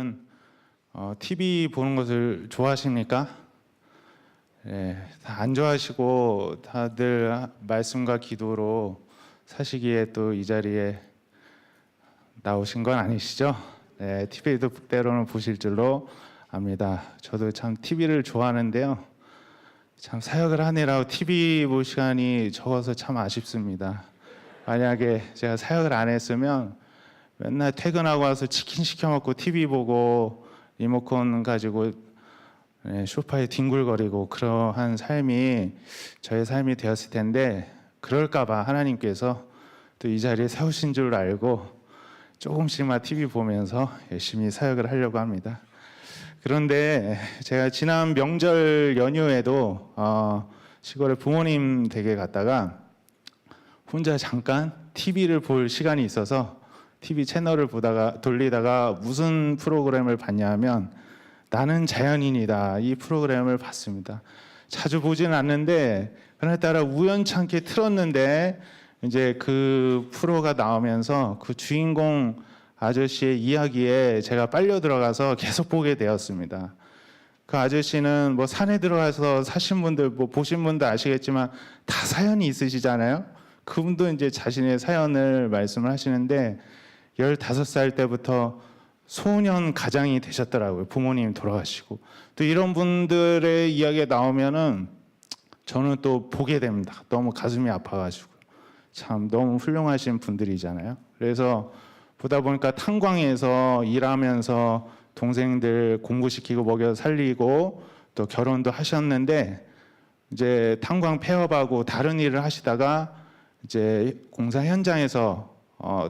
여러분들은 TV 보는 것을 좋아하십니까? 다 안 좋아하시고 다들 말씀과 기도로 사시기에 또 이 자리에 나오신 건 아니시죠? TV도 때로는 보실 줄로 압니다. 저도 참 TV를 좋아하는데요. 참 사역을 하느라고 TV 볼 시간이 적어서 참 아쉽습니다. 만약에 제가 사역을 안 했으면 맨날 퇴근하고 와서 치킨 시켜 먹고 TV 보고 리모컨 가지고 소파에 뒹굴거리고 그러한 삶이 저의 삶이 되었을 텐데, 그럴까봐 하나님께서 또 이 자리에 세우신 줄 알고 조금씩만 TV 보면서 열심히 사역을 하려고 합니다. 그런데 제가 지난 명절 연휴에도 시골에 부모님 댁에 갔다가 혼자 잠깐 TV를 볼 시간이 있어서 TV 채널을 돌리다가 무슨 프로그램을 봤냐면 나는 자연인이다, 이 프로그램을 봤습니다. 자주 보지는 않는데 그날따라 우연찮게 틀었는데 이제 그 프로가 나오면서 그 주인공 아저씨의 이야기에 제가 빨려 들어가서 계속 보게 되었습니다. 그 아저씨는 뭐 산에 들어가서 사신 분들, 뭐 보신 분들 아시겠지만 다 사연이 있으시잖아요. 그분도 이제 자신의 사연을 말씀을 하시는데 15살 때부터 소년 가장이 되셨더라고요. 부모님이 돌아가시고. 또 이런 분들의 이야기가 나오면은 저는 또 보게 됩니다. 너무 가슴이 아파가지고. 참 너무 훌륭하신 분들이잖아요. 그래서 보다 보니까 탄광에서 일하면서 동생들 공부시키고 먹여 살리고 또 결혼도 하셨는데 이제 탄광 폐업하고 다른 일을 하시다가 이제 공사 현장에서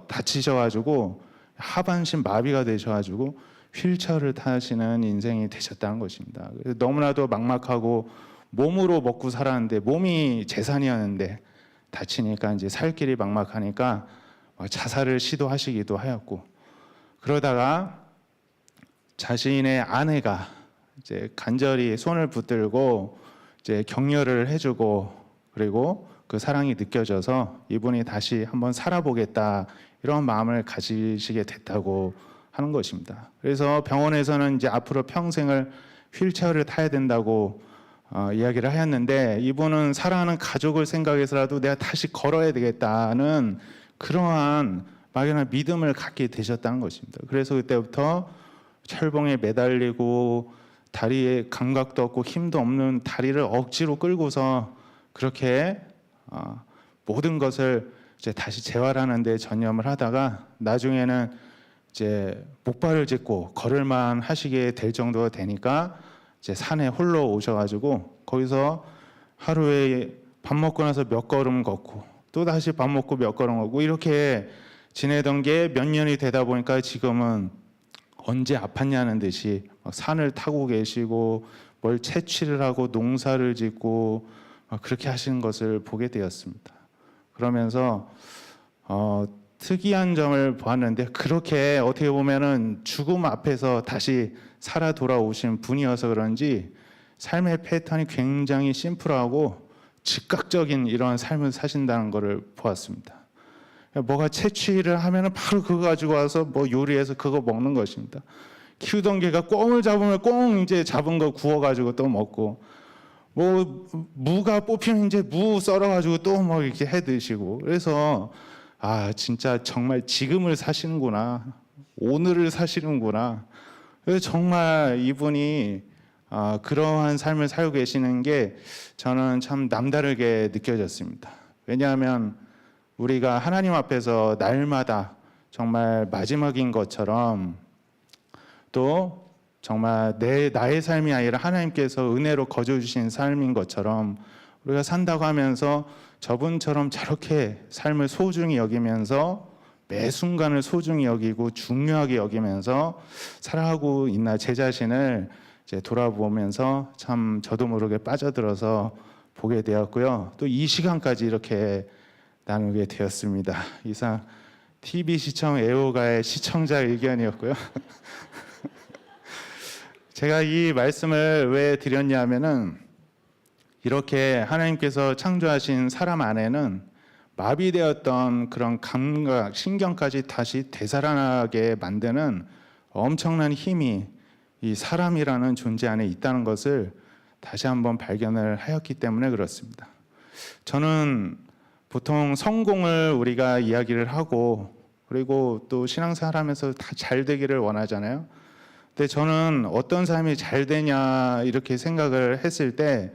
다치셔가지고 하반신 마비가 되셔가지고 휠체어를 타시는 인생이 되셨다는 것입니다. 그래서 너무나도 막막하고 몸으로 먹고 살았는데, 몸이 재산이었는데 다치니까 이제 살 길이 막막하니까 자살을 시도하시기도 하였고, 그러다가 자신의 아내가 이제 간절히 손을 붙들고 이제 격려를 해주고, 그리고 그 사랑이 느껴져서 이분이 다시 한번 살아보겠다, 이런 마음을 가지시게 됐다고 하는 것입니다. 그래서 병원에서는 이제 앞으로 평생을 휠체어를 타야 된다고 이야기를 하였는데, 이분은 사랑하는 가족을 생각해서라도 내가 다시 걸어야 되겠다는 그러한 막연한 믿음을 갖게 되셨다는 것입니다. 그래서 그때부터 철봉에 매달리고 다리에 감각도 없고 힘도 없는 다리를 억지로 끌고서 그렇게 모든 것을 이제 다시 재활하는 데 전념을 하다가 나중에는 이제 목발을 짚고 걸을만 하시게 될 정도가 되니까 이제 산에 홀로 오셔가지고 거기서 하루에 밥 먹고 나서 몇 걸음 걷고 또 다시 밥 먹고 몇 걸음 걷고 이렇게 지내던 게 몇 년이 되다 보니까 지금은 언제 아팠냐는 듯이 막 산을 타고 계시고 뭘 채취를 하고 농사를 짓고 그렇게 하시는 것을 보게 되었습니다. 그러면서 특이한 점을 보았는데, 그렇게 어떻게 보면은 죽음 앞에서 다시 살아 돌아오신 분이어서 그런지 삶의 패턴이 굉장히 심플하고 즉각적인 이런 삶을 사신다는 것을 보았습니다. 뭐가 채취를 하면은 바로 그거 가지고 와서 뭐 요리해서 그거 먹는 것입니다. 키우던 개가 꿩을 잡으면 꿩 이제 잡은 거 구워가지고 또 먹고, 뭐 무가 뽑히면 이제 무 썰어가지고 또 뭐 이렇게 해 드시고. 그래서 진짜 정말 지금을 사시는구나, 오늘을 사시는구나. 그래서 정말 이분이 그러한 삶을 살고 계시는 게 저는 참 남다르게 느껴졌습니다. 왜냐하면 우리가 하나님 앞에서 날마다 정말 마지막인 것처럼, 또 정말 나의 삶이 아니라 하나님께서 은혜로 거저주신 삶인 것처럼 우리가 산다고 하면서 저분처럼 저렇게 삶을 소중히 여기면서 매 순간을 소중히 여기고 중요하게 여기면서 살아가고 있나, 제 자신을 이제 돌아보면서 참 저도 모르게 빠져들어서 보게 되었고요. 또 이 시간까지 이렇게 나누게 되었습니다. 이상 TV 시청 애호가의 시청자 의견이었고요. 제가 이 말씀을 왜 드렸냐면은, 이렇게 하나님께서 창조하신 사람 안에는 마비되었던 그런 감각, 신경까지 다시 되살아나게 만드는 엄청난 힘이 이 사람이라는 존재 안에 있다는 것을 다시 한번 발견을 하였기 때문에 그렇습니다. 저는 보통 성공을 우리가 이야기를 하고 그리고 또 신앙생활 하면서 다 잘 되기를 원하잖아요. 근데 저는 어떤 사람이 잘 되냐 이렇게 생각을 했을 때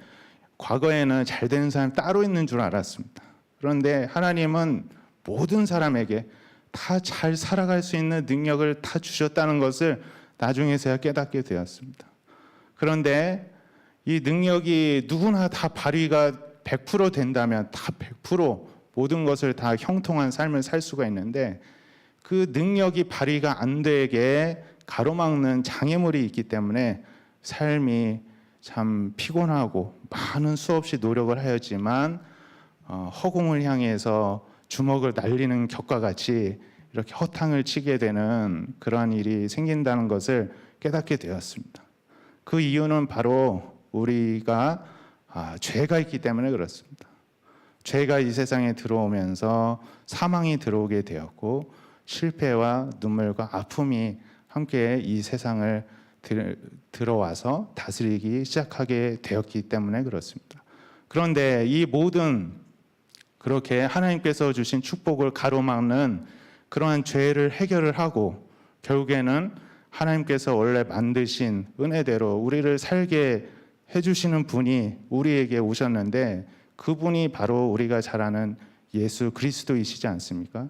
과거에는 잘 되는 사람이 따로 있는 줄 알았습니다. 그런데 하나님은 모든 사람에게 다 잘 살아갈 수 있는 능력을 다 주셨다는 것을 나중에서야 깨닫게 되었습니다. 그런데 이 능력이 누구나 다 발휘가 100% 된다면 다 100% 모든 것을 다 형통한 삶을 살 수가 있는데 그 능력이 발휘가 안 되게 가로막는 장애물이 있기 때문에 삶이 참 피곤하고 많은 수없이 노력을 하였지만 허공을 향해서 주먹을 날리는 격과 같이 이렇게 허탕을 치게 되는 그러한 일이 생긴다는 것을 깨닫게 되었습니다. 그 이유는 바로 우리가 죄가 있기 때문에 그렇습니다. 죄가 이 세상에 들어오면서 사망이 들어오게 되었고 실패와 눈물과 아픔이 함께 이 세상을 들어와서 다스리기 시작하게 되었기 때문에 그렇습니다. 그런데 이 모든 그렇게 하나님께서 주신 축복을 가로막는 그러한 죄를 해결을 하고 결국에는 하나님께서 원래 만드신 은혜대로 우리를 살게 해주시는 분이 우리에게 오셨는데 그분이 바로 우리가 잘 아는 예수 그리스도이시지 않습니까?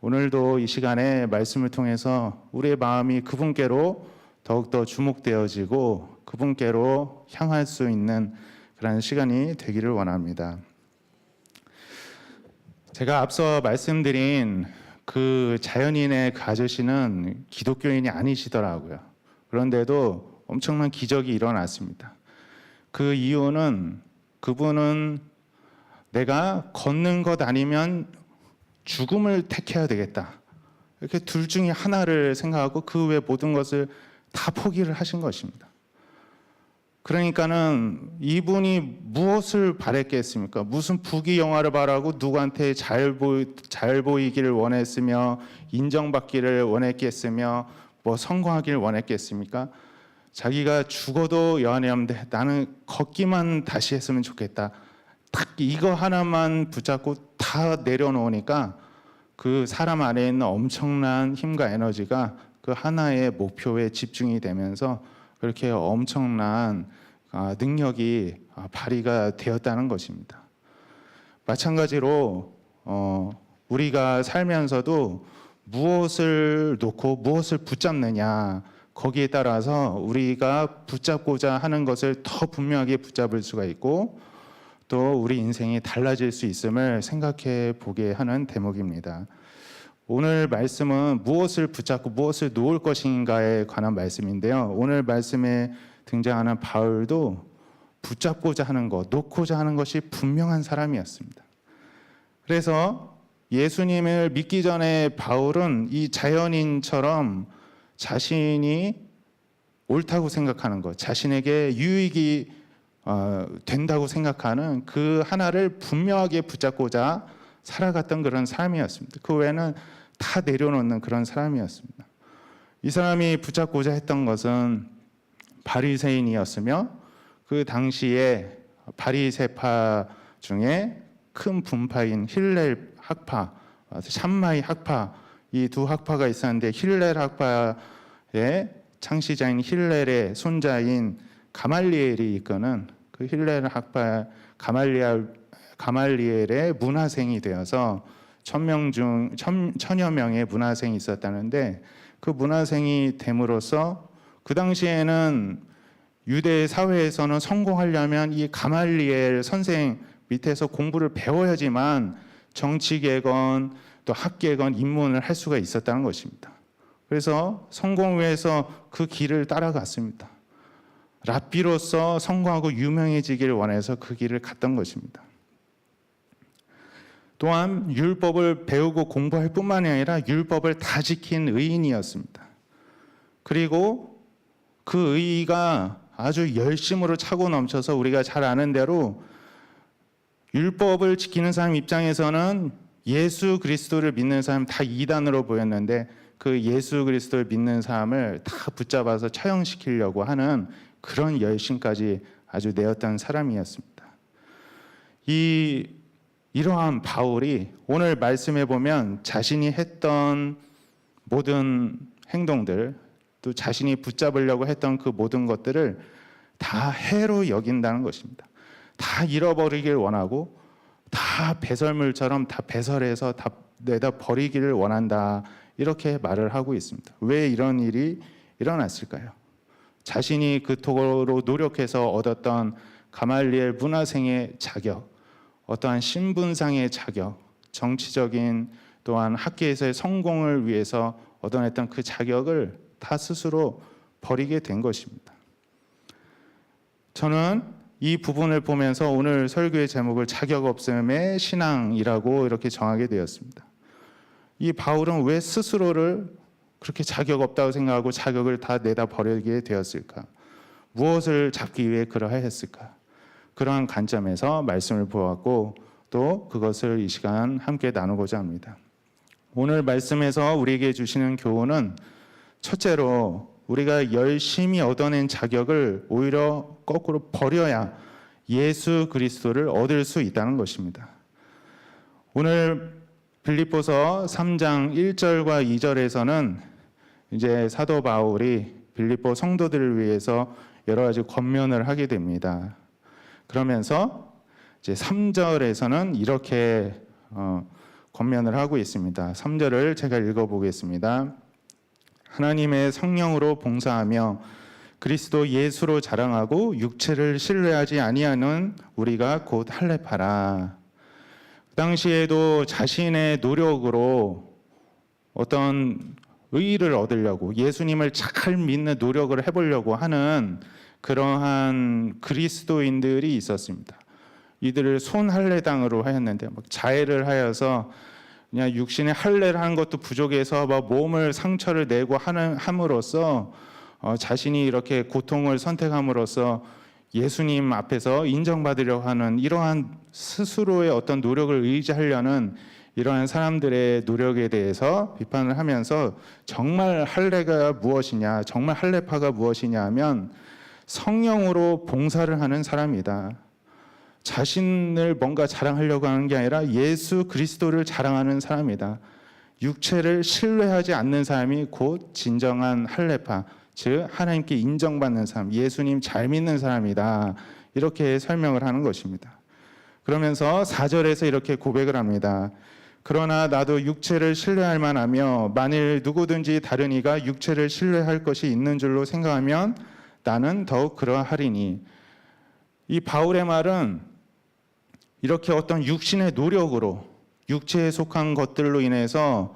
오늘도 이 시간에 말씀을 통해서 우리의 마음이 그분께로 더욱더 주목되어지고 그분께로 향할 수 있는 그런 시간이 되기를 원합니다. 제가 앞서 말씀드린 그 자연인의 그 아저씨는 기독교인이 아니시더라고요. 그런데도 엄청난 기적이 일어났습니다. 그 이유는 그분은 내가 걷는 것 아니면 죽음을 택해야 되겠다. 이렇게 둘 중에 하나를 생각하고 그 외 모든 것을 다 포기를 하신 것입니다. 그러니까는 이분이 무엇을 바랬겠습니까? 무슨 부귀영화를 바라고 누구한테 잘 보이기를 원했으며 인정받기를 원했겠으며 뭐 성공하기를 원했겠습니까? 자기가 죽어도 여한이 없는데 나는 걷기만 다시 했으면 좋겠다. 딱 이거 하나만 붙잡고 다 내려놓으니까 그 사람 안에 있는 엄청난 힘과 에너지가 그 하나의 목표에 집중이 되면서 그렇게 엄청난 능력이 발휘가 되었다는 것입니다. 마찬가지로 우리가 살면서도 무엇을 놓고 무엇을 붙잡느냐 거기에 따라서 우리가 붙잡고자 하는 것을 더 분명하게 붙잡을 수가 있고 또 우리 인생이 달라질 수 있음을 생각해 보게 하는 대목입니다. 오늘 말씀은 무엇을 붙잡고 무엇을 놓을 것인가에 관한 말씀인데요. 오늘 말씀에 등장하는 바울도 붙잡고자 하는 것, 놓고자 하는 것이 분명한 사람이었습니다. 그래서 예수님을 믿기 전에 바울은 이 자연인처럼 자신이 옳다고 생각하는 것, 자신에게 유익이 된다고 생각하는 그 하나를 분명하게 붙잡고자 살아갔던 그런 사람이었습니다. 그 외에는 다 내려놓는 그런 사람이었습니다. 이 사람이 붙잡고자 했던 것은 바리새인이었으며 그 당시에 바리새파 중에 큰 분파인 힐렐 학파, 샴마이 학파 이 두 학파가 있었는데 힐렐 학파의 창시자인 힐렐의 손자인 가말리엘이 이끄는 그 힐렐 학파 가말리엘의 문화생이 되어서 천여 명의 문화생이 있었다는데 그 문화생이 됨으로써 그 당시에는 유대 사회에서는 성공하려면 이 가말리엘 선생 밑에서 공부를 배워야지만 정치계건 또 학계건 입문을 할 수가 있었다는 것입니다. 그래서 성공을 위해서 그 길을 따라갔습니다. 랍비로서 성공하고 유명해지기를 원해서 그 길을 갔던 것입니다. 또한 율법을 배우고 공부할 뿐만이 아니라 율법을 다 지킨 의인이었습니다. 그리고 그 의의가 아주 열심으로 차고 넘쳐서 우리가 잘 아는 대로 율법을 지키는 사람 입장에서는 예수 그리스도를 믿는 사람 다 이단으로 보였는데 그 예수 그리스도를 믿는 사람을 다 붙잡아서 처형시키려고 하는 그런 열심까지 아주 내었던 사람이었습니다. 이러한 바울이 오늘 말씀해 보면 자신이 했던 모든 행동들, 또 자신이 붙잡으려고 했던 그 모든 것들을 다 해로 여긴다는 것입니다. 다 잃어버리길 원하고 다 배설물처럼 다 배설해서 다 내다 버리기를 원한다, 이렇게 말을 하고 있습니다. 왜 이런 일이 일어났을까요? 자신이 그토록 노력해서 얻었던 가말리엘 문화생의 자격, 어떠한 신분상의 자격, 정치적인 또한 학계에서의 성공을 위해서 얻어냈던 그 자격을 다 스스로 버리게 된 것입니다. 저는 이 부분을 보면서 오늘 설교의 제목을 자격 없음의 신앙이라고 이렇게 정하게 되었습니다. 이 바울은 왜 스스로를 그렇게 자격 없다고 생각하고 자격을 다 내다 버리게 되었을까? 무엇을 잡기 위해 그러하였을까? 그러한 관점에서 말씀을 보았고 또 그것을 이 시간 함께 나누고자 합니다. 오늘 말씀에서 우리에게 주시는 교훈은 첫째로 우리가 열심히 얻어낸 자격을 오히려 거꾸로 버려야 예수 그리스도를 얻을 수 있다는 것입니다. 오늘 빌립보서 3장 1절과 2절에서는 이제 사도 바울이 빌립보 성도들을 위해서 여러 가지 권면을 하게 됩니다. 그러면서 이제 3절에서는 이렇게 권면을 하고 있습니다. 3절을 제가 읽어보겠습니다. 하나님의 성령으로 봉사하며 그리스도 예수로 자랑하고 육체를 신뢰하지 아니하는 우리가 곧 할례파라. 그 당시에도 자신의 노력으로 어떤 의의를 얻으려고 예수님을 잘 믿는 노력을 해보려고 하는 그러한 그리스도인들이 있었습니다. 이들을 손할례당으로 하였는데 막 자해를 하여서 그냥 육신의 할례를 하는 것도 부족해서 막 몸을 상처를 내고 함으로써 자신이 이렇게 고통을 선택함으로써 예수님 앞에서 인정받으려고 하는 이러한 스스로의 어떤 노력을 의지하려는 이러한 사람들의 노력에 대해서 비판을 하면서 정말 할례가 무엇이냐, 정말 할례파가 무엇이냐 하면 성령으로 봉사를 하는 사람이다. 자신을 뭔가 자랑하려고 하는 게 아니라 예수 그리스도를 자랑하는 사람이다. 육체를 신뢰하지 않는 사람이 곧 진정한 할례파, 즉 하나님께 인정받는 사람, 예수님 잘 믿는 사람이다. 이렇게 설명을 하는 것입니다. 그러면서 4절에서 이렇게 고백을 합니다. 그러나 나도 육체를 신뢰할 만하며 만일 누구든지 다른 이가 육체를 신뢰할 것이 있는 줄로 생각하면 나는 더욱 그러하리니. 이 바울의 말은 이렇게 어떤 육신의 노력으로 육체에 속한 것들로 인해서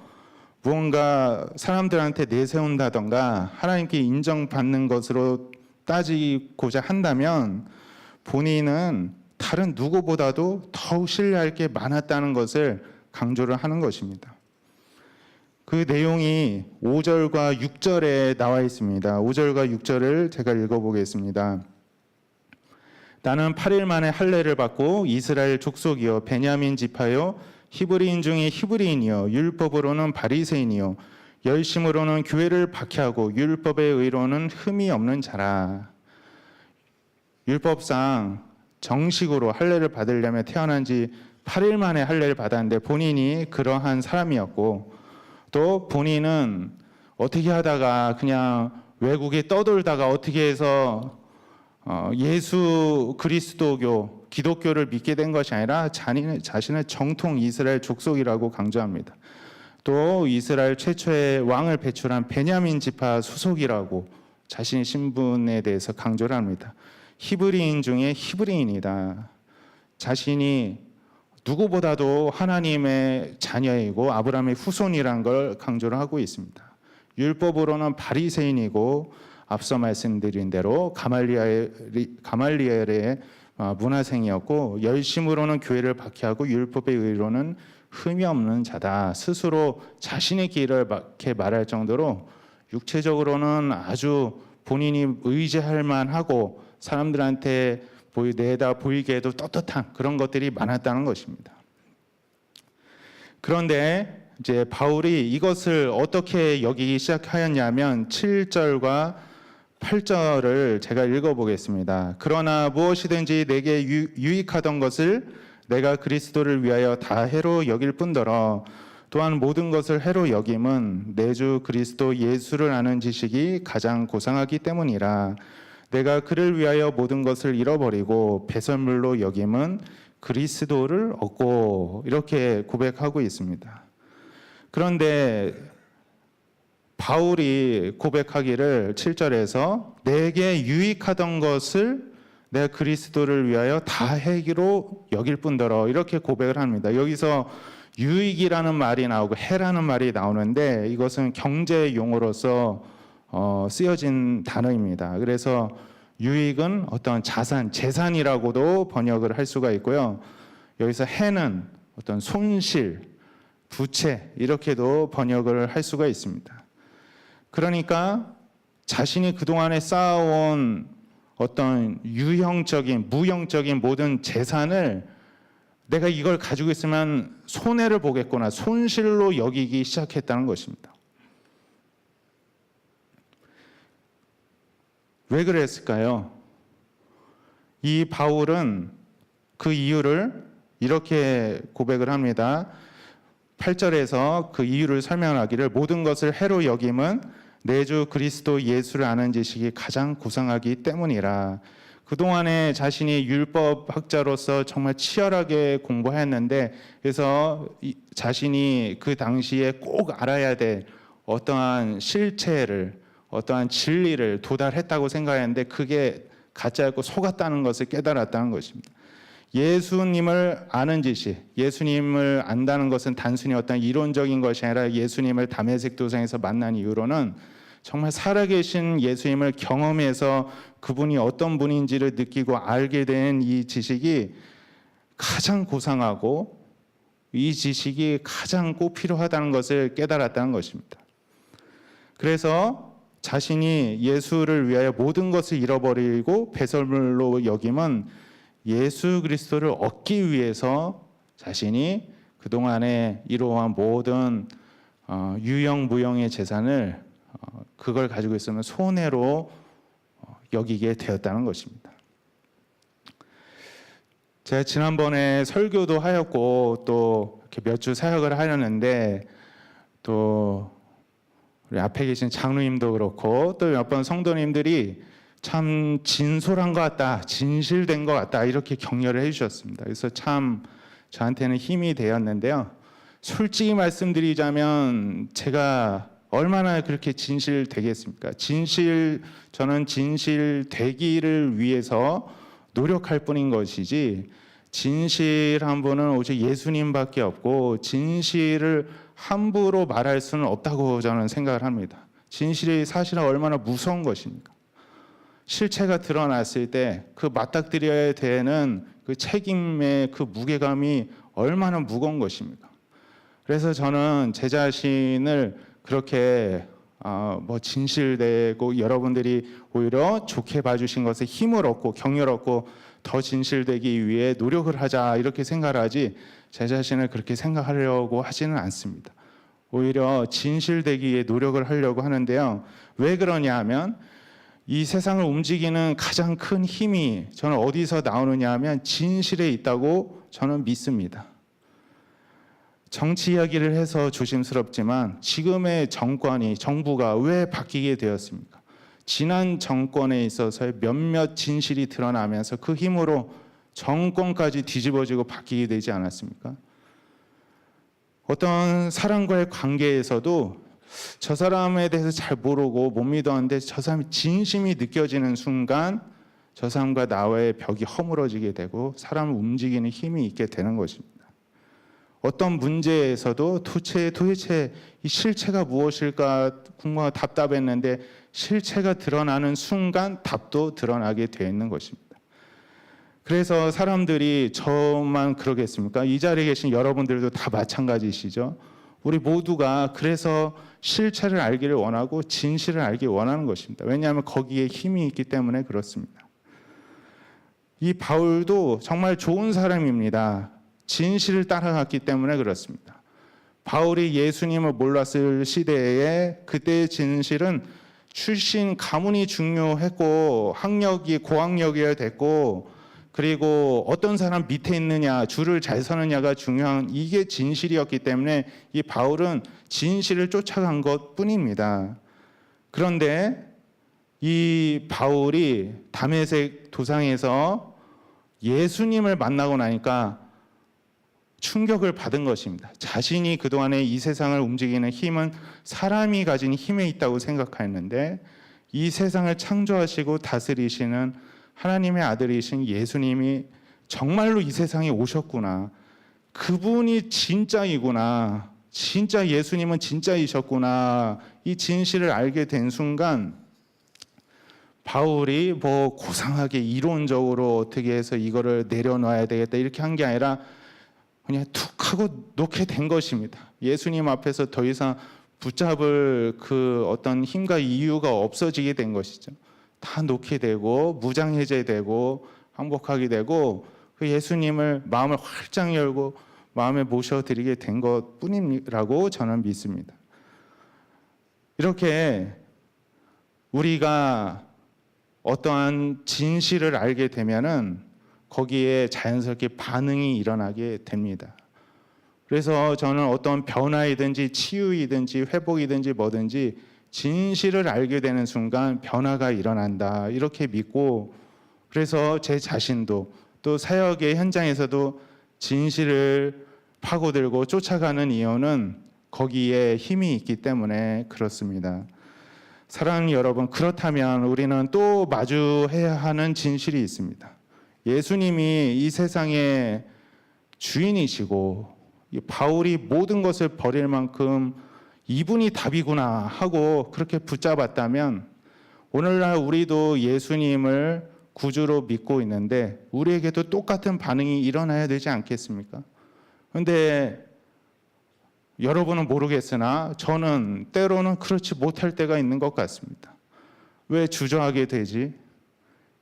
무언가 사람들한테 내세운다던가 하나님께 인정받는 것으로 따지고자 한다면 본인은 다른 누구보다도 더욱 신뢰할 게 많았다는 것을 강조를 하는 것입니다. 그 내용이 5절과 6절에 나와 있습니다. 5절과 6절을 제가 읽어보겠습니다. 나는 8일 만에 할례를 받고 이스라엘 족속이요 베냐민 지파요 히브리인 중에 히브리인이요 율법으로는 바리새인이요 열심으로는 교회를 박해하고 율법의 의로는 흠이 없는 자라. 율법상 정식으로 할례를 받으려면 태어난 지 8일 만에 할례를 받았는데 본인이 그러한 사람이었고 또 본인은 어떻게 하다가 그냥 외국에 떠돌다가 어떻게 해서 예수 그리스도교, 기독교를 믿게 된 것이 아니라 자신의 정통 이스라엘 족속이라고 강조합니다. 또 이스라엘 최초의 왕을 배출한 베냐민 지파 소속이라고 자신의 신분에 대해서 강조를 합니다. 히브리인 중에 히브리인이다. 자신이 누구보다도 하나님의 자녀이고 아브라함의 후손이라는 걸 강조를 하고 있습니다. 율법으로는 바리새인이고 앞서 말씀드린 대로 가말리엘의 문화생이었고 열심으로는 교회를 박해하고 율법의 의로는 흠이 없는 자다. 스스로 자신의 길을 이렇게 말할 정도로 육체적으로는 아주 본인이 의지할 만하고 사람들한테 내다 보이게 해도 떳떳한 그런 것들이 많았다는 것입니다. 그런데 이제 바울이 이것을 어떻게 여기기 시작하였냐면 7절과 8절을 제가 읽어보겠습니다. 그러나 무엇이든지 내게 유익하던 것을 내가 그리스도를 위하여 다 해로 여길 뿐더러 또한 모든 것을 해로 여김은 내 주 그리스도 예수를 아는 지식이 가장 고상하기 때문이라. 내가 그를 위하여 모든 것을 잃어버리고 배설물로 여김은 그리스도를 얻고, 이렇게 고백하고 있습니다. 그런데 바울이 고백하기를 7절에서 내게 유익하던 것을 내가 그리스도를 위하여 다 해기로 여길 뿐더러, 이렇게 고백을 합니다. 여기서 유익이라는 말이 나오고 해라는 말이 나오는데 이것은 경제 용어로서 쓰여진 단어입니다. 그래서 유익은 어떤 자산, 재산이라고도 번역을 할 수가 있고요. 여기서 해는 어떤 손실, 부채, 이렇게도 번역을 할 수가 있습니다. 그러니까 자신이 그동안에 쌓아온 어떤 유형적인, 무형적인 모든 재산을 내가 이걸 가지고 있으면 손해를 보겠구나, 손실로 여기기 시작했다는 것입니다. 왜 그랬을까요? 이 바울은 그 이유를 이렇게 고백을 합니다. 8절에서 그 이유를 설명하기를 모든 것을 해로 여김은 내 주 그리스도 예수를 아는 지식이 가장 고상하기 때문이라. 그동안에 자신이 율법학자로서 정말 치열하게 공부했는데, 그래서 자신이 그 당시에 꼭 알아야 될 어떠한 실체를, 어떠한 진리를 도달했다고 생각했는데 그게 가짜였고 속았다는 것을 깨달았다는 것입니다. 예수님을 아는 지식, 예수님을 안다는 것은 단순히 어떤 이론적인 것이 아니라 예수님을 다메섹 도상에서 만난 이후로는 정말 살아계신 예수님을 경험해서 그분이 어떤 분인지를 느끼고 알게 된 이 지식이 가장 고상하고 이 지식이 가장 꼭 필요하다는 것을 깨달았다는 것입니다. 그래서 자신이 예수를 위하여 모든 것을 잃어버리고 배설물로 여김은 예수 그리스도를 얻기 위해서 자신이 그동안에 이루어온 모든 유형 무형의 재산을 그걸 가지고 있으면 손해로 여기게 되었다는 것입니다. 제가 지난번에 설교도 하였고 또 이렇게 몇 주 사역을 하려는데 또 우리 앞에 계신 장로님도 그렇고 또 몇 번 성도님들이 참 진솔한 것 같다, 진실된 것 같다, 이렇게 격려를 해주셨습니다. 그래서 참 저한테는 힘이 되었는데요. 솔직히 말씀드리자면 제가 얼마나 그렇게 진실되겠습니까? 저는 진실되기를 위해서 노력할 뿐인 것이지, 진실한 분은 오직 예수님밖에 없고 진실을 함부로 말할 수는 없다고 저는 생각을 합니다. 진실이 사실은 얼마나 무서운 것입니까? 실체가 드러났을 때 그 맞닥뜨려야 되는 그 책임의 그 무게감이 얼마나 무거운 것입니까? 그래서 저는 제 자신을 그렇게 진실되고 여러분들이 오히려 좋게 봐주신 것에 힘을 얻고 격려를 얻고 더 진실되기 위해 노력을 하자, 이렇게 생각을 하지 제 자신을 그렇게 생각하려고 하지는 않습니다. 오히려 진실되기 위해 노력을 하려고 하는데요. 왜 그러냐 하면 이 세상을 움직이는 가장 큰 힘이 저는 어디서 나오느냐 하면 진실에 있다고 저는 믿습니다. 정치 이야기를 해서 조심스럽지만 지금의 정부가 왜 바뀌게 되었습니까? 지난 정권에 있어서의 몇몇 진실이 드러나면서 그 힘으로 정권까지 뒤집어지고 바뀌게 되지 않았습니까? 어떤 사람과의 관계에서도 저 사람에 대해서 잘 모르고 못 믿었는데 저 사람이 진심이 느껴지는 순간 저 사람과 나와의 벽이 허물어지게 되고 사람을 움직이는 힘이 있게 되는 것입니다. 어떤 문제에서도 도대체 이 실체가 무엇일까 궁금하고 답답했는데 실체가 드러나는 순간 답도 드러나게 되어 있는 것입니다. 그래서 사람들이 저만 그러겠습니까? 이 자리에 계신 여러분들도 다 마찬가지시죠? 우리 모두가 그래서 실체를 알기를 원하고 진실을 알기 원하는 것입니다. 왜냐하면 거기에 힘이 있기 때문에 그렇습니다. 이 바울도 정말 좋은 사람입니다. 진실을 따라갔기 때문에 그렇습니다. 바울이 예수님을 몰랐을 시대에 그때의 진실은 출신 가문이 중요했고 학력이 고학력이어야 됐고 그리고 어떤 사람 밑에 있느냐 줄을 잘 서느냐가 중요한 이게 진실이었기 때문에 이 바울은 진실을 쫓아간 것뿐입니다. 그런데 이 바울이 다메섹 도상에서 예수님을 만나고 나니까 충격을 받은 것입니다. 자신이 그동안에 이 세상을 움직이는 힘은 사람이 가진 힘에 있다고 생각했는데 이 세상을 창조하시고 다스리시는 하나님의 아들이신 예수님이 정말로 이 세상에 오셨구나. 그분이 진짜이구나. 진짜 예수님은 진짜이셨구나. 이 진실을 알게 된 순간 바울이 뭐 고상하게 이론적으로 어떻게 해서 이거를 내려놔야 되겠다 이렇게 한 게 아니라 그냥 툭 하고 놓게 된 것입니다. 예수님 앞에서 더 이상 붙잡을 그 어떤 힘과 이유가 없어지게 된 것이죠. 다 놓게 되고 무장해제되고 항복하게 되고 그 예수님을 마음을 활짝 열고 마음에 모셔드리게 된 것뿐이라고 저는 믿습니다. 이렇게 우리가 어떠한 진실을 알게 되면은 거기에 자연스럽게 반응이 일어나게 됩니다. 그래서 저는 어떤 변화이든지 치유이든지 회복이든지 뭐든지 진실을 알게 되는 순간 변화가 일어난다 이렇게 믿고 그래서 제 자신도 또 사역의 현장에서도 진실을 파고들고 쫓아가는 이유는 거기에 힘이 있기 때문에 그렇습니다. 사랑하는 여러분, 그렇다면 우리는 또 마주해야 하는 진실이 있습니다. 예수님이 이 세상의 주인이시고 바울이 모든 것을 버릴 만큼 이분이 답이구나 하고 그렇게 붙잡았다면 오늘날 우리도 예수님을 구주로 믿고 있는데 우리에게도 똑같은 반응이 일어나야 되지 않겠습니까? 그런데 여러분은 모르겠으나 저는 때로는 그렇지 못할 때가 있는 것 같습니다. 왜 주저하게 되지?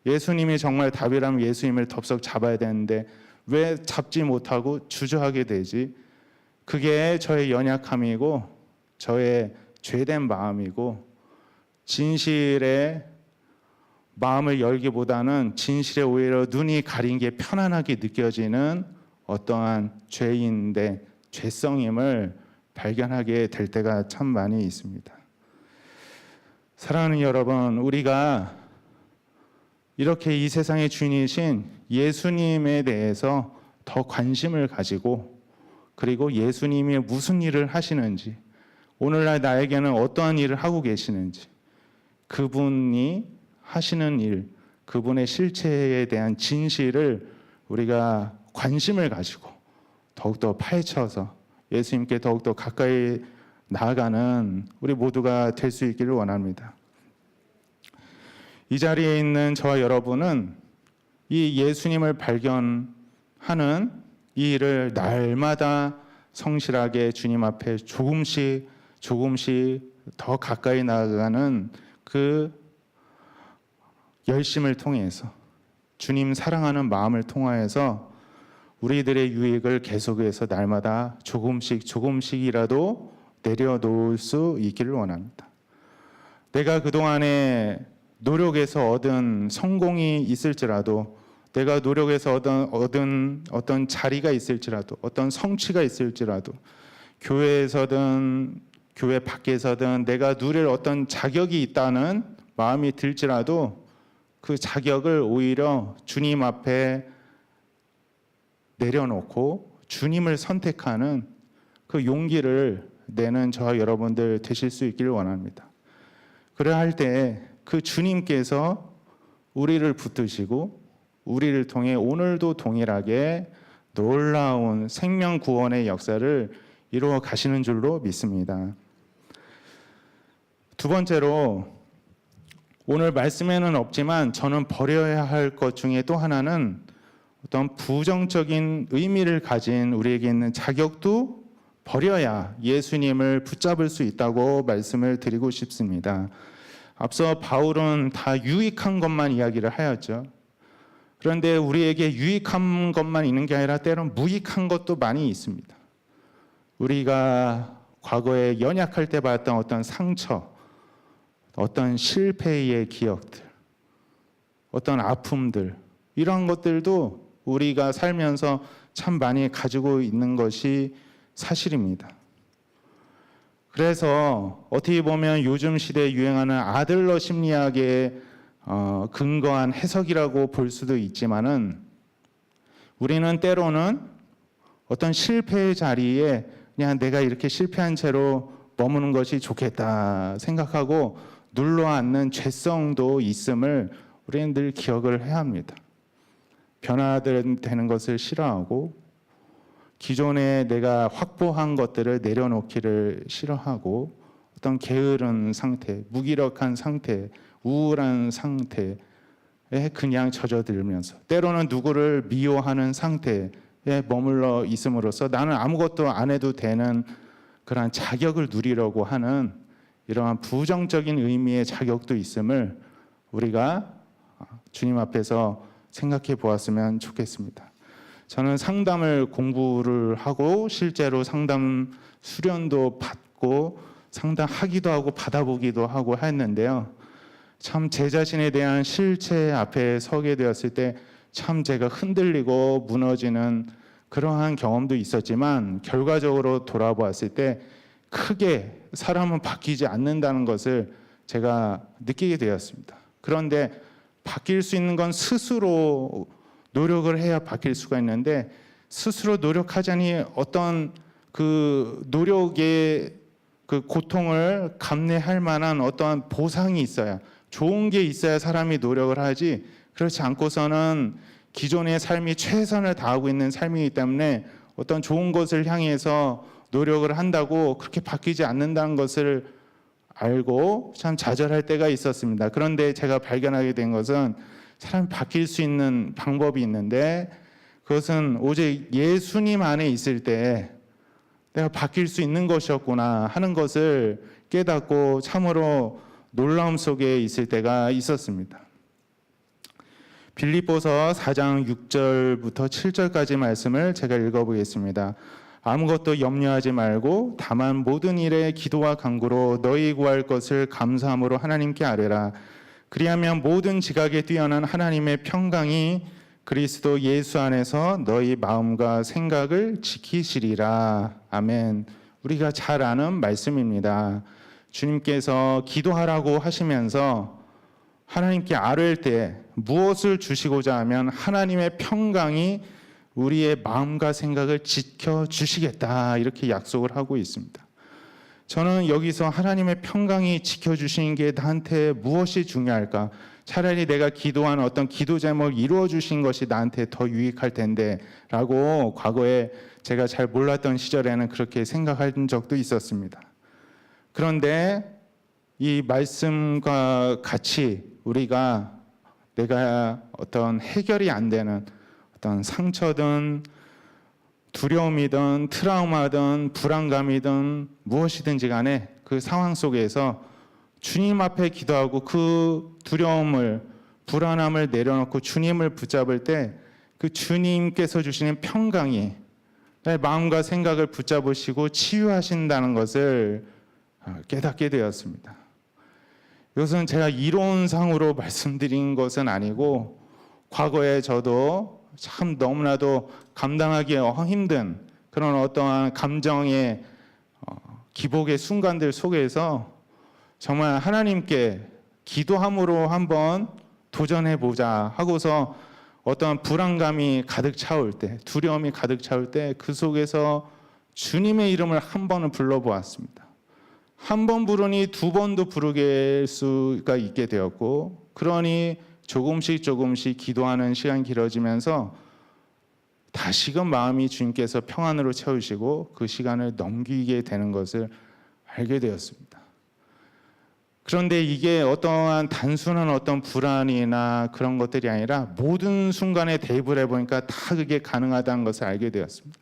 예수님이 정말 답이라면 예수님을 덥석 잡아야 되는데 왜 잡지 못하고 주저하게 되지? 그게 저의 연약함이고 저의 죄된 마음이고 진실에 마음을 열기보다는 진실에 오히려 눈이 가린 게 편안하게 느껴지는 어떠한 죄인데 죄성임을 발견하게 될 때가 참 많이 있습니다. 사랑하는 여러분, 우리가 이렇게 이 세상의 주인이신 예수님에 대해서 더 관심을 가지고 그리고 예수님이 무슨 일을 하시는지 오늘날 나에게는 어떠한 일을 하고 계시는지 그분이 하시는 일, 그분의 실체에 대한 진실을 우리가 관심을 가지고 더욱더 파헤쳐서 예수님께 더욱더 가까이 나아가는 우리 모두가 될 수 있기를 원합니다. 이 자리에 있는 저와 여러분은 이 예수님을 발견하는 이 일을 날마다 성실하게 주님 앞에 조금씩 더 가까이 나아가는 그 열심을 통해서 주님 사랑하는 마음을 통하여서 우리들의 유익을 계속해서 날마다 조금씩이라도 내려놓을 수 있기를 원합니다. 내가 그동안에 노력해서 얻은 성공이 있을지라도 내가 노력해서 얻은 어떤 자리가 있을지라도 어떤 성취가 있을지라도 교회에서든 교회 밖에서든 내가 누릴 어떤 자격이 있다는 마음이 들지라도 그 자격을 오히려 주님 앞에 내려놓고 주님을 선택하는 그 용기를 내는 저와 여러분들 되실 수 있기를 원합니다. 그래야 할 때 그 주님께서 우리를 붙드시고 우리를 통해 오늘도 동일하게 놀라운 생명 구원의 역사를 이루어 가시는 줄로 믿습니다. 두 번째로 오늘 말씀에는 없지만 저는 버려야 할 것 중에 또 하나는 어떤 부정적인 의미를 가진 우리에게 있는 자격도 버려야 예수님을 붙잡을 수 있다고 말씀을 드리고 싶습니다. 앞서 바울은 다 유익한 것만 이야기를 하였죠. 그런데 우리에게 유익한 것만 있는 게 아니라 때론 무익한 것도 많이 있습니다. 우리가 과거에 연약할 때 받았던 어떤 상처, 어떤 실패의 기억들, 어떤 아픔들, 이런 것들도 우리가 살면서 참 많이 가지고 있는 것이 사실입니다. 그래서 어떻게 보면 요즘 시대에 유행하는 아들러 심리학에 근거한 해석이라고 볼 수도 있지만은, 우리는 때로는 어떤 실패의 자리에 그냥 내가 이렇게 실패한 채로 머무는 것이 좋겠다 생각하고 눌러앉는 죄성도 있음을 우리는 늘 기억을 해야 합니다. 변화되는 것을 싫어하고 기존에 내가 확보한 것들을 내려놓기를 싫어하고 어떤 게으른 상태, 무기력한 상태, 우울한 상태에 그냥 젖어들면서 때로는 누구를 미워하는 상태에 머물러 있음으로써 나는 아무것도 안 해도 되는 그러한 자격을 누리려고 하는 이러한 부정적인 의미의 자격도 있음을 우리가 주님 앞에서 생각해 보았으면 좋겠습니다. 저는 상담을 공부를 하고 실제로 상담 수련도 받고 상담하기도 하고 받아보기도 하고 했는데요. 참 제 자신에 대한 실체 앞에 서게 되었을 때 참 제가 흔들리고 무너지는 그러한 경험도 있었지만, 결과적으로 돌아보았을 때 크게 사람은 바뀌지 않는다는 것을 제가 느끼게 되었습니다. 그런데 바뀔 수 있는 건 스스로 노력을 해야 바뀔 수가 있는데, 스스로 노력하자니 어떤 그 노력의 그 고통을 감내할 만한 어떠한 보상이 있어야, 좋은 게 있어야 사람이 노력을 하지, 그렇지 않고서는 기존의 삶이 최선을 다하고 있는 삶이기 때문에 어떤 좋은 것을 향해서 노력을 한다고 그렇게 바뀌지 않는다는 것을 알고 참 좌절할 때가 있었습니다. 그런데 제가 발견하게 된 것은 사람이 바뀔 수 있는 방법이 있는데, 그것은 오직 예수님 안에 있을 때 내가 바뀔 수 있는 것이었구나 하는 것을 깨닫고 참으로 놀라움 속에 있을 때가 있었습니다. 빌립보서 4장 6절부터 7절까지 말씀을 제가 읽어보겠습니다. 아무것도 염려하지 말고 다만 모든 일에 기도와 간구로 너희 구할 것을 감사함으로 하나님께 아뢰라. 그리하면 모든 지각에 뛰어난 하나님의 평강이 그리스도 예수 안에서 너희 마음과 생각을 지키시리라. 아멘. 우리가 잘 아는 말씀입니다. 주님께서 기도하라고 하시면서 하나님께 아뢰을 때 무엇을 주시고자 하면 하나님의 평강이 우리의 마음과 생각을 지켜주시겠다, 이렇게 약속을 하고 있습니다. 저는 여기서 하나님의 평강이 지켜주시는 게 나한테 무엇이 중요할까? 차라리 내가 기도한 어떤 기도 제목을 이루어 주신 것이 나한테 더 유익할 텐데 라고 과거에 제가 잘 몰랐던 시절에는 그렇게 생각한 적도 있었습니다. 그런데 이 말씀과 같이 우리가 내가 어떤 해결이 안 되는 어떤 상처든 두려움이든 트라우마든 불안감이든 무엇이든지 간에 그 상황 속에서 주님 앞에 기도하고 그 두려움을, 불안함을 내려놓고 주님을 붙잡을 때 그 주님께서 주시는 평강이 내 마음과 생각을 붙잡으시고 치유하신다는 것을 깨닫게 되었습니다. 이것은 제가 이론상으로 말씀드린 것은 아니고, 과거에 저도 참 너무나도 감당하기 힘든 그런 어떠한 감정의 기복의 순간들 속에서 정말 하나님께 기도함으로 한번 도전해보자 하고서 어떤 불안감이 가득 차올 때, 두려움이 가득 차올 때 그 속에서 주님의 이름을 한 번은 불러보았습니다. 한 번 부르니 두 번도 부르게 수가 있게 되었고, 그러니 조금씩 기도하는 시간이 길어지면서 다시금 마음이 주님께서 평안으로 채우시고 그 시간을 넘기게 되는 것을 알게 되었습니다. 그런데 이게 어떠한 단순한 어떤 불안이나 그런 것들이 아니라 모든 순간에 대입을 해보니까 다 그게 가능하다는 것을 알게 되었습니다.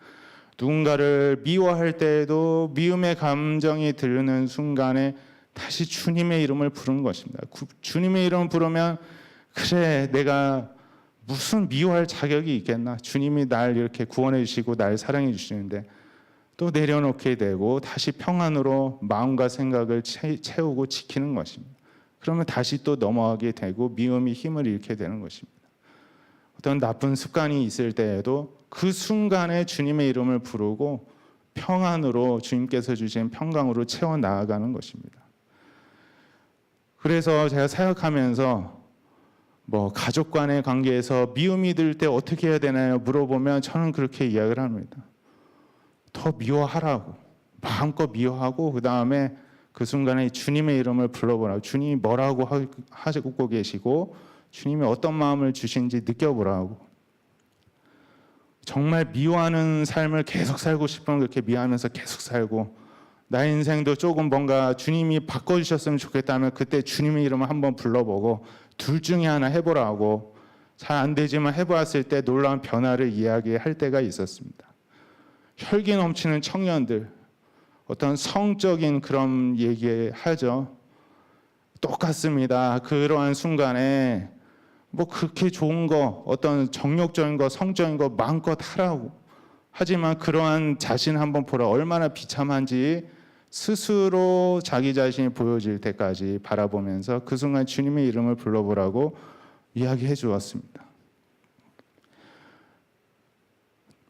누군가를 미워할 때에도 미움의 감정이 드는 순간에 다시 주님의 이름을 부르는 것입니다. 주님의 이름을 부르면 그래, 내가 무슨 미워할 자격이 있겠나? 주님이 날 이렇게 구원해 주시고 날 사랑해 주시는데 또 내려놓게 되고 다시 평안으로 마음과 생각을 채우고 지키는 것입니다. 그러면 다시 또 넘어가게 되고 미움이 힘을 잃게 되는 것입니다. 어떤 나쁜 습관이 있을 때에도 그 순간에 주님의 이름을 부르고 평안으로 주님께서 주신 평강으로 채워 나아가는 것입니다. 그래서 제가 사역하면서 가족 간의 관계에서 미움이 들 때 어떻게 해야 되나요? 물어보면 저는 그렇게 이야기를 합니다. 더 미워하라고, 마음껏 미워하고 그 다음에 그 순간에 주님의 이름을 불러보라고, 주님이 뭐라고 하고 계시고 주님이 어떤 마음을 주신지 느껴보라고. 정말 미워하는 삶을 계속 살고 싶으면 그렇게 미워하면서 계속 살고, 나의 인생도 조금 뭔가 주님이 바꿔주셨으면 좋겠다면 그때 주님의 이름을 한번 불러보고 둘 중에 하나 해보라고. 잘 안 되지만 해보았을 때 놀라운 변화를 이야기할 때가 있었습니다. 혈기 넘치는 청년들, 어떤 성적인 그런 얘기하죠. 똑같습니다. 그러한 순간에 그렇게 좋은 거, 어떤 정욕적인 거, 성적인 거 마음껏 하라고. 하지만 그러한 자신 한번 보라. 얼마나 비참한지 스스로 자기 자신이 보여질 때까지 바라보면서 그 순간 주님의 이름을 불러보라고 이야기해 주었습니다.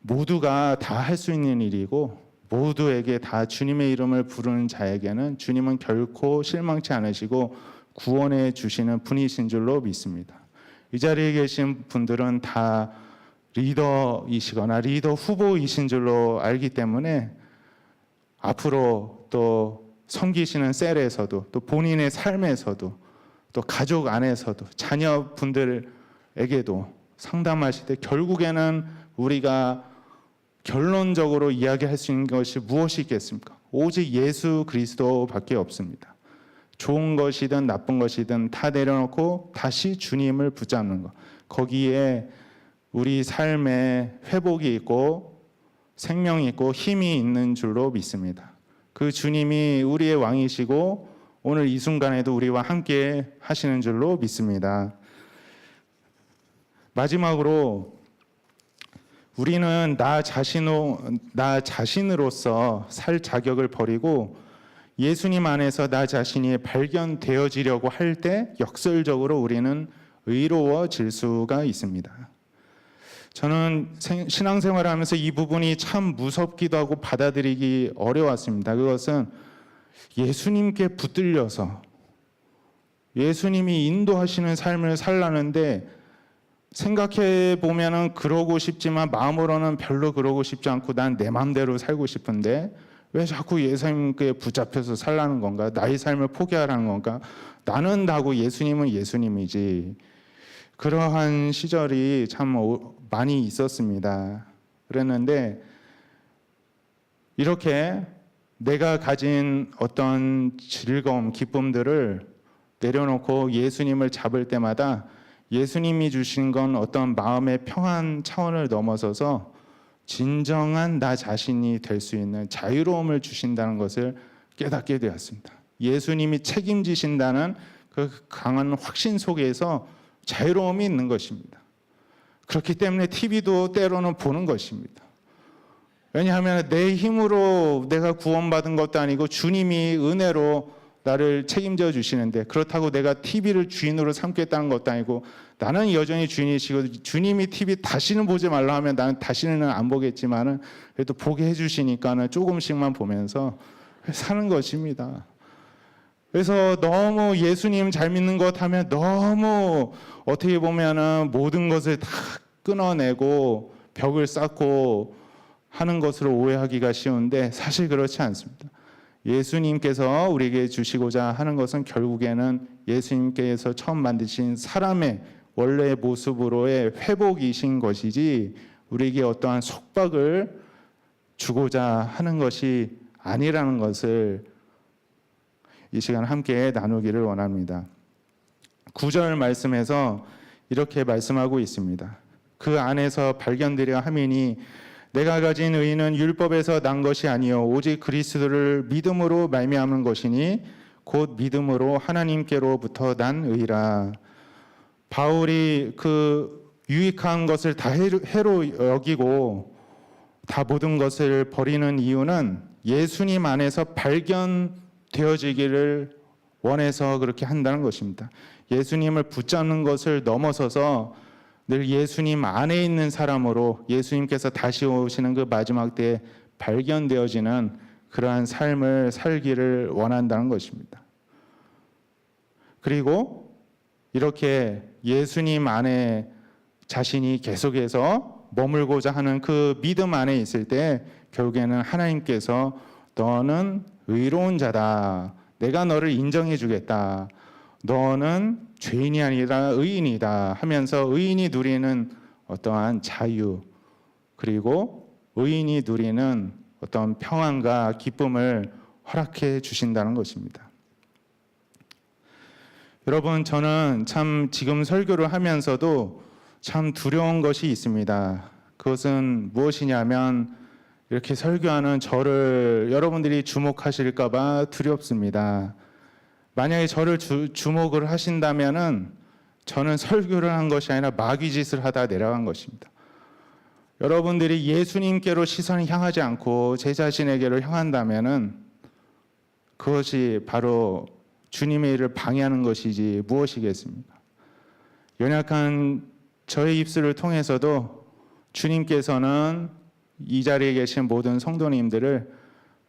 모두가 다 할 수 있는 일이고 모두에게 다 주님의 이름을 부르는 자에게는 주님은 결코 실망치 않으시고 구원해 주시는 분이신 줄로 믿습니다. 이 자리에 계신 분들은 다 리더이시거나 리더 후보이신 줄로 알기 때문에 앞으로 또 섬기시는 셀에서도 또 본인의 삶에서도 또 가족 안에서도 자녀분들에게도 상담하실 때 결국에는 우리가 결론적으로 이야기할 수 있는 것이 무엇이 있겠습니까? 오직 예수 그리스도밖에 없습니다. 좋은 것이든 나쁜 것이든 다 내려놓고 다시 주님을 붙잡는 것. 거기에 우리 삶에 회복이 있고 생명이 있고 힘이 있는 줄로 믿습니다. 그 주님이 우리의 왕이시고 오늘 이 순간에도 우리와 함께 하시는 줄로 믿습니다. 마지막으로 우리는 나 자신으로서 살 자격을 버리고 예수님 안에서 나 자신이 발견되어지려고 할 때 역설적으로 우리는 의로워질 수가 있습니다. 저는 신앙생활을 하면서 이 부분이 참 무섭기도 하고 받아들이기 어려웠습니다. 그것은 예수님께 붙들려서 예수님이 인도하시는 삶을 살라는데 생각해 보면은 그러고 싶지만 마음으로는 별로 그러고 싶지 않고 난 내 마음대로 살고 싶은데 왜 자꾸 예수님께 붙잡혀서 살라는 건가? 나의 삶을 포기하라는 건가? 나는 나고 예수님은 예수님이지. 그러한 시절이 참 많이 있었습니다. 그랬는데 이렇게 내가 가진 어떤 즐거움, 기쁨들을 내려놓고 예수님을 잡을 때마다 예수님이 주신 건 어떤 마음의 평안 차원을 넘어서서 진정한 나 자신이 될 수 있는 자유로움을 주신다는 것을 깨닫게 되었습니다. 예수님이 책임지신다는 그 강한 확신 속에서 자유로움이 있는 것입니다. 그렇기 때문에 TV도 때로는 보는 것입니다. 왜냐하면 내 힘으로 내가 구원받은 것도 아니고 주님이 은혜로 나를 책임져 주시는데 그렇다고 내가 TV를 주인으로 삼겠다는 것도 아니고 나는 여전히 주인이시고 주님이 TV 다시는 보지 말라 하면 나는 다시는 안 보겠지만은 그래도 보게 해주시니까는 조금씩만 보면서 사는 것입니다. 그래서 너무 예수님 잘 믿는 것 하면 너무 어떻게 보면은 모든 것을 다 끊어내고 벽을 쌓고 하는 것으로 오해하기가 쉬운데 사실 그렇지 않습니다. 예수님께서 우리에게 주시고자 하는 것은 결국에는 예수님께서 처음 만드신 사람의 원래의 모습으로의 회복이신 것이지 우리에게 어떠한 속박을 주고자 하는 것이 아니라는 것을 이 시간 함께 나누기를 원합니다. 9절 말씀에서 이렇게 말씀하고 있습니다. 그 안에서 발견되려 함이니 내가 가진 의는 율법에서 난 것이 아니요 오직 그리스도를 믿음으로 말미암은 것이니 곧 믿음으로 하나님께로부터 난 의라. 바울이 그 유익한 것을 다 해로 여기고 다 모든 것을 버리는 이유는 예수님 안에서 발견되어지기를 원해서 그렇게 한다는 것입니다. 예수님을 붙잡는 것을 넘어서서 늘 예수님 안에 있는 사람으로 예수님께서 다시 오시는 그 마지막 때에 발견되어지는 그러한 삶을 살기를 원한다는 것입니다. 그리고 이렇게 예수님 안에 자신이 계속해서 머물고자 하는 그 믿음 안에 있을 때 결국에는 하나님께서 너는 의로운 자다. 내가 너를 인정해 주겠다. 너는 죄인이 아니라 의인이다 하면서 의인이 누리는 어떠한 자유 그리고 의인이 누리는 어떤 평안과 기쁨을 허락해 주신다는 것입니다. 여러분, 저는 참 지금 설교를 하면서도 참 두려운 것이 있습니다. 그것은 무엇이냐면 이렇게 설교하는 저를 여러분들이 주목하실까 봐 두렵습니다. 만약에 저를 주목을 하신다면은 저는 설교를 한 것이 아니라 마귀짓을 하다 내려간 것입니다. 여러분들이 예수님께로 시선이 향하지 않고 제 자신에게로 향한다면은 그것이 바로 주님의 일을 방해하는 것이지 무엇이겠습니까? 연약한 저의 입술을 통해서도 주님께서는 이 자리에 계신 모든 성도님들을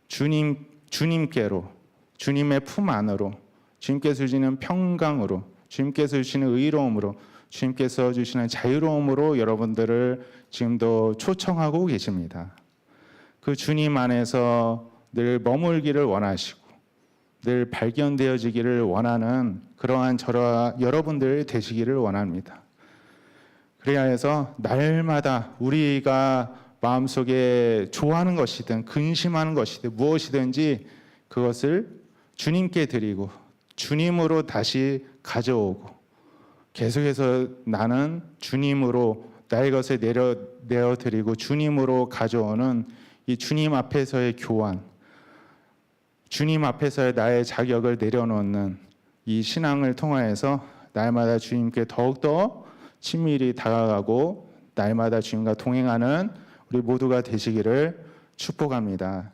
주님께로, 주님의 품 안으로, 주님께서 주시는 평강으로, 주님께서 주시는 의로움으로, 주님께서 주시는 자유로움으로 여러분들을 지금도 초청하고 계십니다. 그 주님 안에서 늘 머물기를 원하시고 늘 발견되어지기를 원하는 그러한 저와 여러분들 되시기를 원합니다. 그래야 해서 날마다 우리가 마음속에 좋아하는 것이든 근심하는 것이든 무엇이든지 그것을 주님께 드리고 주님으로 다시 가져오고 계속해서 나는 주님으로 나의 것을 내어드리고 주님으로 가져오는 이 주님 앞에서의 교환, 주님 앞에서의 나의 자격을 내려놓는 이 신앙을 통하여서 날마다 주님께 더욱더 친밀히 다가가고 날마다 주님과 동행하는 우리 모두가 되시기를 축복합니다.